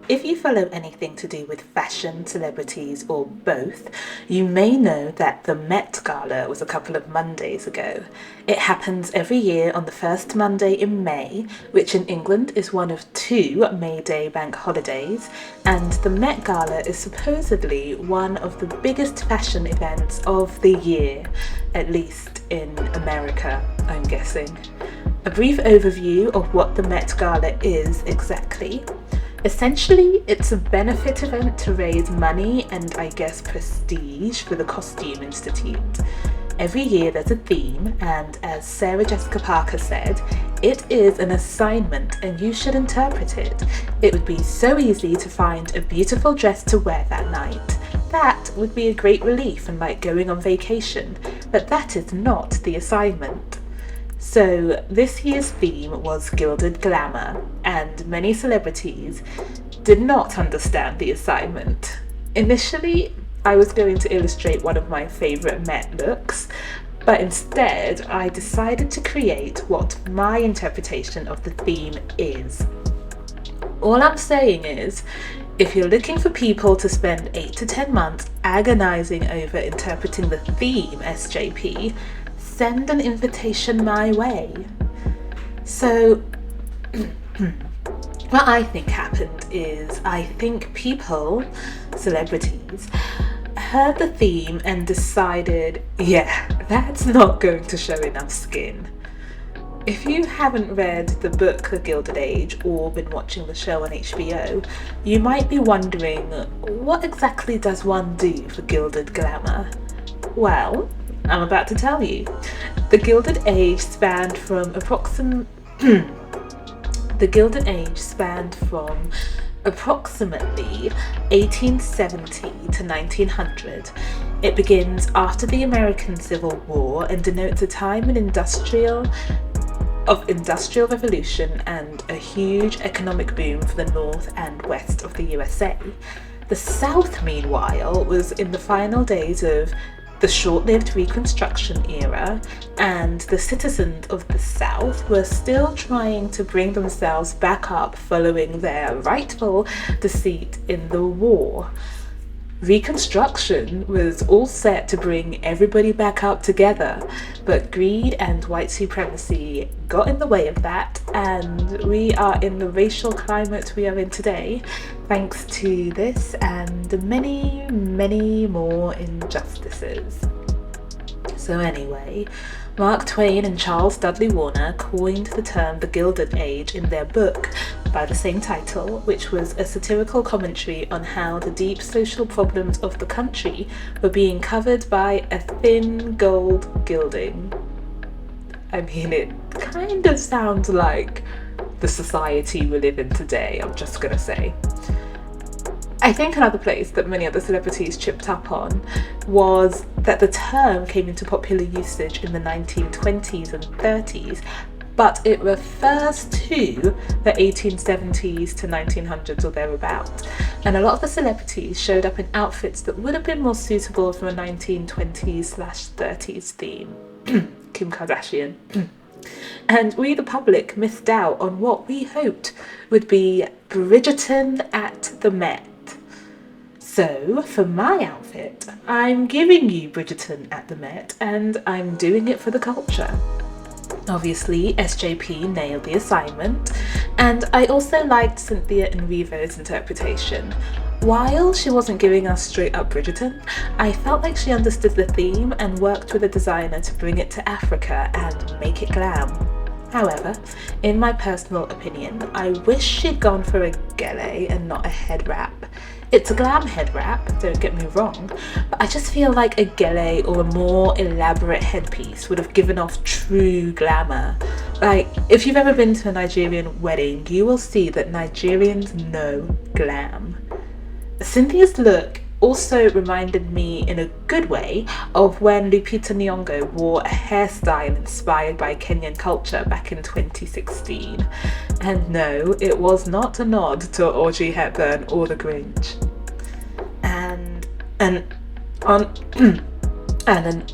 If you follow anything to do with fashion, celebrities, or both, you may know that the Met Gala was a couple of Mondays ago. It happens every year on the first Monday in May, which in England is one of two May Day bank holidays, and the Met Gala is supposedly one of the biggest fashion events of the year, at least in America, I'm guessing. A brief overview of what the Met Gala is exactly. Essentially, it's a benefit event to raise money and, I guess, prestige for the Costume Institute. Every year there's a theme, and as Sarah Jessica Parker said, it is an assignment and you should interpret it. It would be so easy to find a beautiful dress to wear that night. That would be a great relief and like going on vacation, but that is not the assignment. So this year's theme was Gilded Glamour, and many celebrities did not understand the assignment. Initially, I was going to illustrate one of my favourite Met looks, but instead I decided to create what my interpretation of the theme is. All I'm saying is, if you're looking for people to spend 8 to 10 months agonising over interpreting the theme SJP, send an invitation my way. So, what I think happened is, I think people, celebrities, heard the theme and decided, yeah, that's not going to show enough skin. If you haven't read the book The Gilded Age or been watching the show on HBO, you might be wondering, what exactly does one do for gilded glamour? Well, I'm about to tell you. The Gilded Age spanned from approximately 1870 to 1900. It begins after the American Civil War and denotes a time in industrial revolution and a huge economic boom for the north and west of the USA. The South, meanwhile, was in the final days of the short-lived Reconstruction era, and the citizens of the South were still trying to bring themselves back up following their rightful defeat in the war. Reconstruction was all set to bring everybody back up together, but greed and white supremacy got in the way of that, and we are in the racial climate we are in today, thanks to this and many, many more injustices. So anyway, Mark Twain and Charles Dudley Warner coined the term the Gilded Age in their book by the same title, which was a satirical commentary on how the deep social problems of the country were being covered by a thin gold gilding. I mean, it kind of sounds like the society we live in today, I'm just gonna say. I think another place that many other celebrities chipped up on was that the term came into popular usage in the 1920s and 30s, but it refers to the 1870s to 1900s or thereabouts. And a lot of the celebrities showed up in outfits that would have been more suitable for a 1920s/30s theme. Kim Kardashian. And we, the public, missed out on what we hoped would be Bridgerton at the Met. So, for my outfit, I'm giving you Bridgerton at the Met, and I'm doing it for the culture. Obviously, SJP nailed the assignment, and I also liked Cynthia Erivo's interpretation. While she wasn't giving us straight up Bridgerton, I felt like she understood the theme and worked with a designer to bring it to Africa and make it glam. However, in my personal opinion, I wish she'd gone for a gele and not a head wrap. It's a glam head wrap, don't get me wrong, but I just feel like a gele or a more elaborate headpiece would have given off true glamour. Like, if you've ever been to a Nigerian wedding, you will see that Nigerians know glam. Cynthia's look also reminded me in a good way of when Lupita Nyong'o wore a hairstyle inspired by Kenyan culture back in 2016. And no, it was not a nod to Audrey Hepburn or the Grinch. And an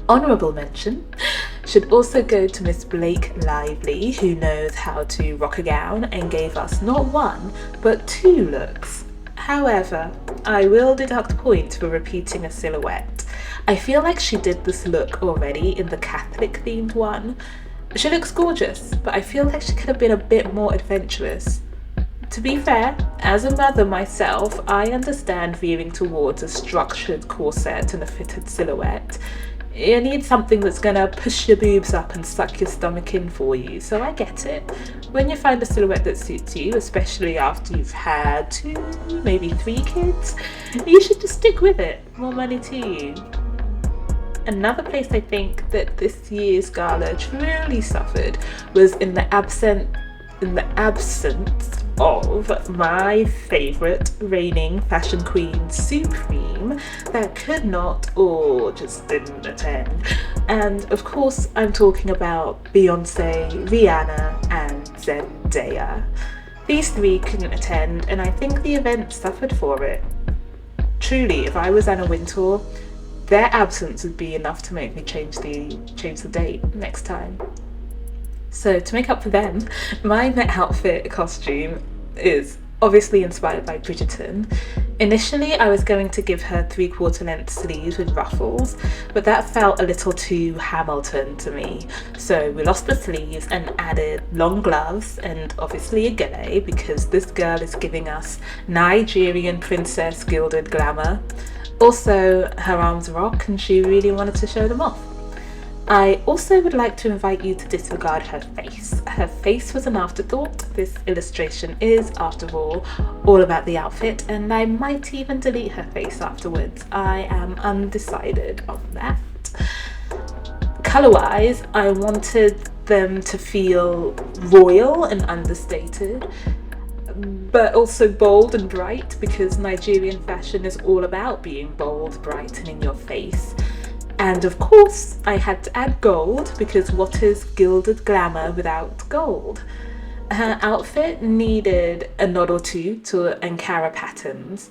honourable mention should also go to Miss Blake Lively, who knows how to rock a gown and gave us not one, but two looks. However, I will deduct points for repeating a silhouette. I feel like she did this look already in the Catholic themed one. She looks gorgeous, but I feel like she could have been a bit more adventurous. To be fair, as a mother myself, I understand veering towards a structured corset and a fitted silhouette. You need something that's gonna push your boobs up and suck your stomach in for you, so I get it. When you find a silhouette that suits you, especially after you've had 2, maybe 3 kids, you should just stick with it. More money to you. Another place I think that this year's gala truly suffered was in the absence of my favourite reigning fashion queen Supreme that could not or just didn't attend. And of course I'm talking about Beyonce, Rihanna and Zendaya. These 3 couldn't attend and I think the event suffered for it. Truly, if I was Anna Wintour, their absence would be enough to make me change the date next time. So to make up for them, my Met outfit costume is obviously inspired by Bridgerton. Initially I was going to give her 3/4 length sleeves with ruffles, but that felt a little too Hamilton to me. So we lost the sleeves and added long gloves and obviously a gilet because this girl is giving us Nigerian princess gilded glamour. Also, her arms rock and she really wanted to show them off. I also would like to invite you to disregard her face. Her face was an afterthought. This illustration is, after all about the outfit, and I might even delete her face afterwards. I am undecided on that. Colour-wise, I wanted them to feel royal and understated, but also bold and bright because Nigerian fashion is all about being bold, bright and in your face. And of course I had to add gold because what is gilded glamour without gold? Her outfit needed a nod or two to Ankara patterns.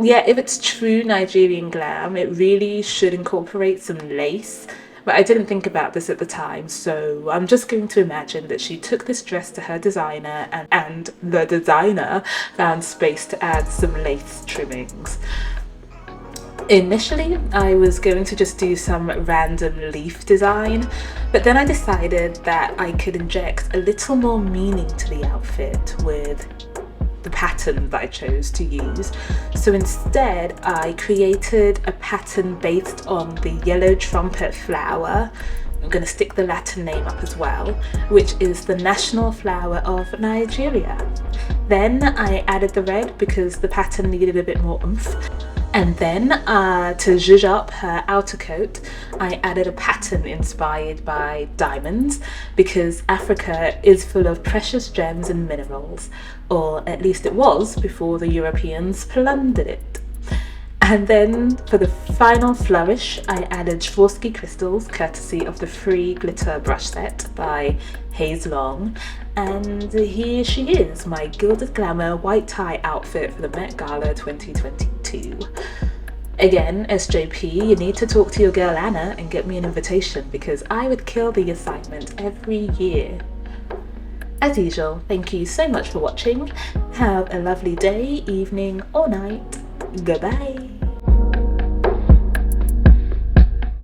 Yeah, if it's true Nigerian glam, it really should incorporate some lace. But I didn't think about this at the time, so I'm just going to imagine that she took this dress to her designer and the designer found space to add some lace trimmings. Initially, I was going to just do some random leaf design, but then I decided that I could inject a little more meaning to the outfit with the pattern that I chose to use. So instead, I created a pattern based on the yellow trumpet flower. I'm going to stick the Latin name up as well, which is the national flower of Nigeria. Then I added the red because the pattern needed a bit more oomph. And then to zhuzh up her outer coat, I added a pattern inspired by diamonds because Africa is full of precious gems and minerals, or at least it was before the Europeans plundered it. And then for the final flourish, I added Swarovski crystals courtesy of the free glitter brush set by Haze Long. And here she is, my gilded glamour white tie outfit for the Met Gala 2022. Again, SJP, you need to talk to your girl Anna and get me an invitation because I would kill the assignment every year. As usual, thank you so much for watching. Have a lovely day, evening or night. Goodbye.